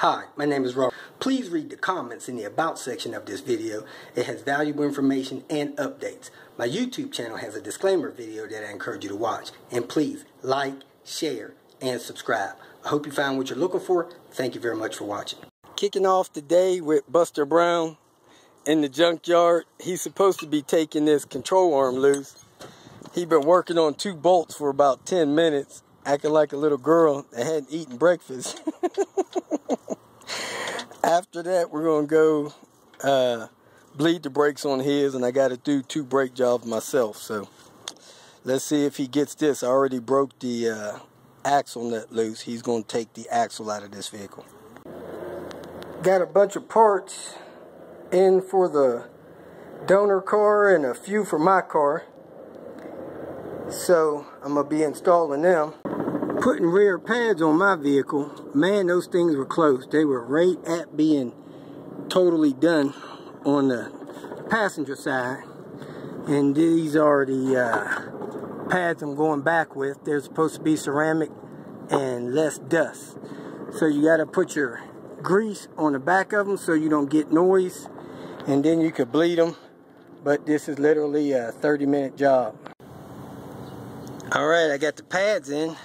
Hi, my name is Robert. Please read the comments in the About section of this video. It has valuable information and updates. My YouTube channel has a disclaimer video that I encourage you to watch. And please like, share, and subscribe. I hope you found what you're looking for. Thank you very much for watching. Kicking off today with Buster Brown in the junkyard. He's supposed to be taking this control arm loose. He's been working on 2 bolts for about 10 minutes, acting like a little girl that hadn't eaten breakfast. After that, we're going to go bleed the brakes on his, and I got to do 2 brake jobs myself. So let's see if he gets this. I already broke the axle nut loose. He's going to take the axle out of this vehicle. Got a bunch of parts in for the donor car and a few for my car. So I'm going to be installing them. Putting rear pads on my vehicle, man, those things were close. They were right at being totally done on the passenger side. And these are the pads I'm going back with. They're supposed to be ceramic and less dust. So you got to put your grease on the back of them so you don't get noise. And then you could bleed them. But this is literally a 30-minute job. Alright, I got the pads in.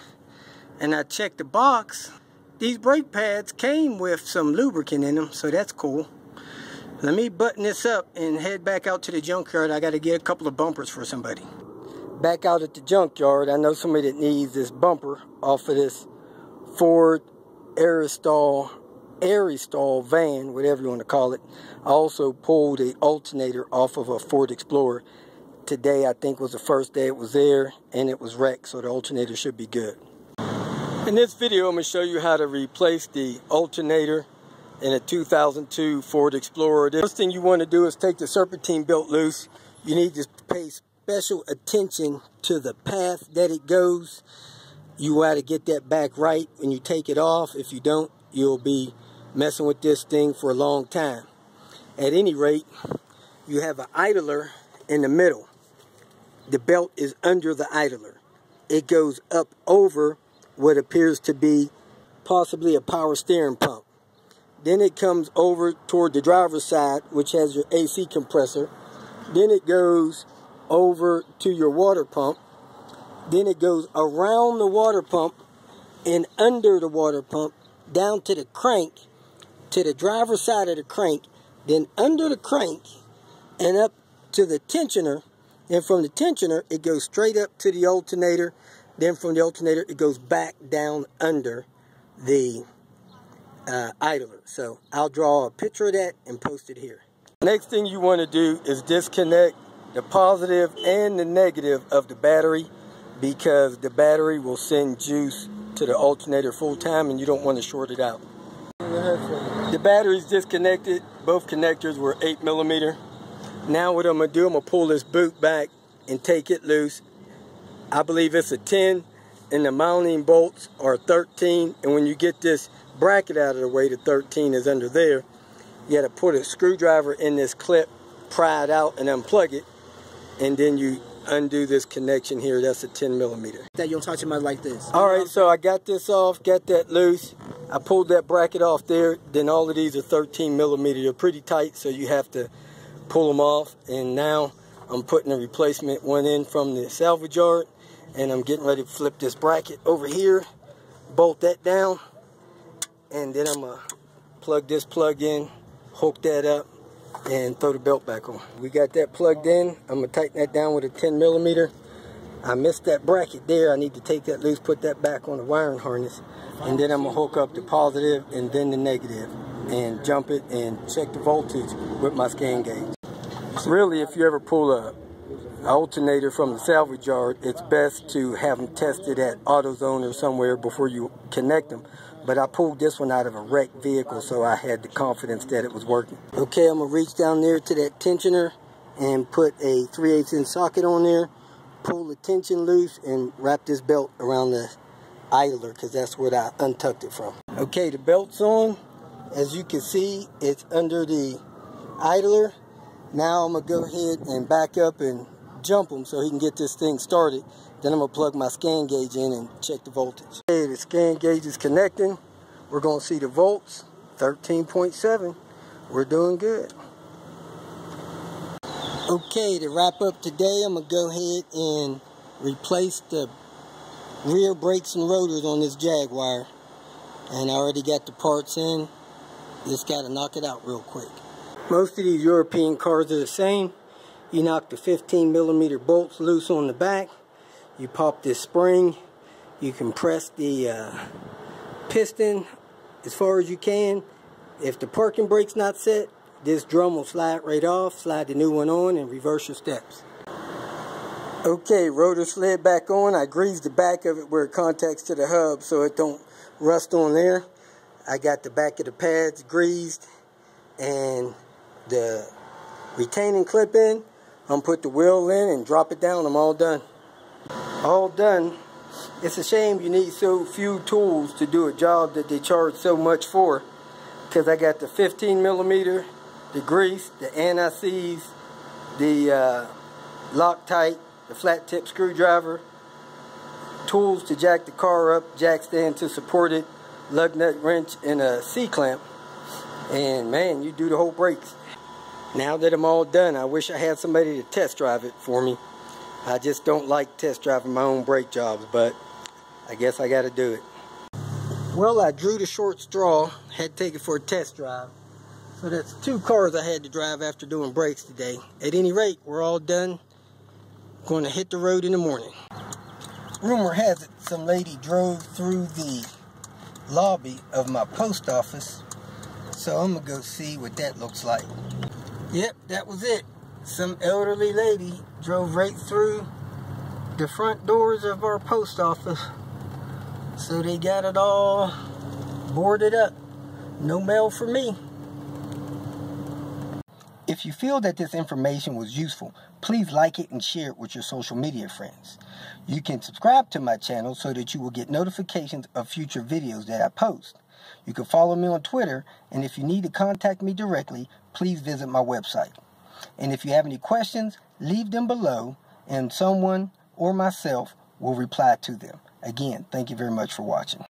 And I checked the box. These brake pads came with some lubricant in them, so that's cool. Let me button this up and head back out to the junkyard. I got to get a couple of bumpers for somebody. Back out at the junkyard, I know somebody that needs this bumper off of this Ford Aerostall van, whatever you want to call it. I also pulled an alternator off of a Ford Explorer. Today, I think, was the first day it was there, and it was wrecked, so the alternator should be good. In this video, I'm going to show you how to replace the alternator in a 2002 Ford Explorer. The first thing you want to do is take the serpentine belt loose. You need to pay special attention to the path that it goes. You got to get that back right when you take it off. If you don't, you'll be messing with this thing for a long time. At any rate, you have an idler in the middle. The belt is under the idler. It goes up over what appears to be possibly a power steering pump. Then it comes over toward the driver's side, which has your AC compressor. Then it goes over to your water pump. Then it goes around the water pump and under the water pump down to the crank, to the driver's side of the crank, then under the crank and up to the tensioner. And from the tensioner, it goes straight up to the alternator. Then from the alternator, it goes back down under the idler. So I'll draw a picture of that and post it here. Next thing you want to do is disconnect the positive and the negative of the battery, because the battery will send juice to the alternator full time and you don't want to short it out. The battery's disconnected. Both connectors were 8mm. Now what I'm going to do, I'm going to pull this boot back and take it loose. I believe it's a 10 and the mounting bolts are 13, and when you get this bracket out of the way, the 13 is under there. You got to put a screwdriver in this clip, pry it out and unplug it, and then you undo this connection here. That's a 10mm. That you'll touch them out like this. Alright, so I got this off, got that loose. I pulled that bracket off there. Then all of these are 13mm. They're pretty tight, so you have to pull them off. And now I'm putting a replacement one in from the salvage yard. And I'm getting ready to flip this bracket over here, bolt that down, and then I'm going to plug this plug in, hook that up, and throw the belt back on. We got that plugged in. I'm going to tighten that down with a 10mm. I missed that bracket there. I need to take that loose, put that back on the wiring harness, and then I'm going to hook up the positive and then the negative, and jump it and check the voltage with my scan gauge. Really, if you ever pull a alternator from the salvage yard, it's best to have them tested at AutoZone or somewhere before you connect them. But I pulled this one out of a wrecked vehicle, so I had the confidence that it was working. Okay, I'm going to reach down there to that tensioner and put a 3/8 inch socket on there, pull the tension loose, and wrap this belt around the idler, because that's what I untucked it from. Okay, the belt's on. As you can see, it's under the idler. Now I'm going to go ahead and back up and jump him so he can get this thing started. Then I'm going to plug my scan gauge in and check the voltage. Okay, the scan gauge is connecting. We're going to see the volts. 13.7. We're doing good. Okay, to wrap up today, I'm going to go ahead and replace the rear brakes and rotors on this Jaguar. And I already got the parts in. Just got to knock it out real quick. Most of these European cars are the same. You knock the 15mm bolts loose on the back. You pop this spring. You compress the piston as far as you can. If the parking brake's not set, this drum will slide right off. Slide the new one on and reverse your steps. Okay, rotor slid back on. I greased the back of it where it contacts to the hub so it don't rust on there. I got the back of the pads greased and the retaining clip in. I'm gonna put the wheel in and drop it down. I'm all done. All done. It's a shame you need so few tools to do a job that they charge so much for. Because I got the 15mm, the grease, the anti-seize, the Loctite, the flat tip screwdriver, tools to jack the car up, jack stand to support it, lug nut wrench, and a C-clamp. And man, you do the whole brakes. Now that I'm all done, I wish I had somebody to test drive it for me. I just don't like test driving my own brake jobs, but I guess I got to do it. Well, I drew the short straw, had to take it for a test drive. So that's 2 cars I had to drive after doing brakes today. At any rate, we're all done. Going to hit the road in the morning. Rumor has it some lady drove through the lobby of my post office. So I'm going to go see what that looks like. Yep, that was it. Some elderly lady drove right through the front doors of our post office. So they got it all boarded up. No mail for me. If you feel that this information was useful, please like it and share it with your social media friends. You can subscribe to my channel so that you will get notifications of future videos that I post. You can follow me on Twitter, and if you need to contact me directly, please visit my website. And if you have any questions, leave them below, and someone or myself will reply to them. Again, thank you very much for watching.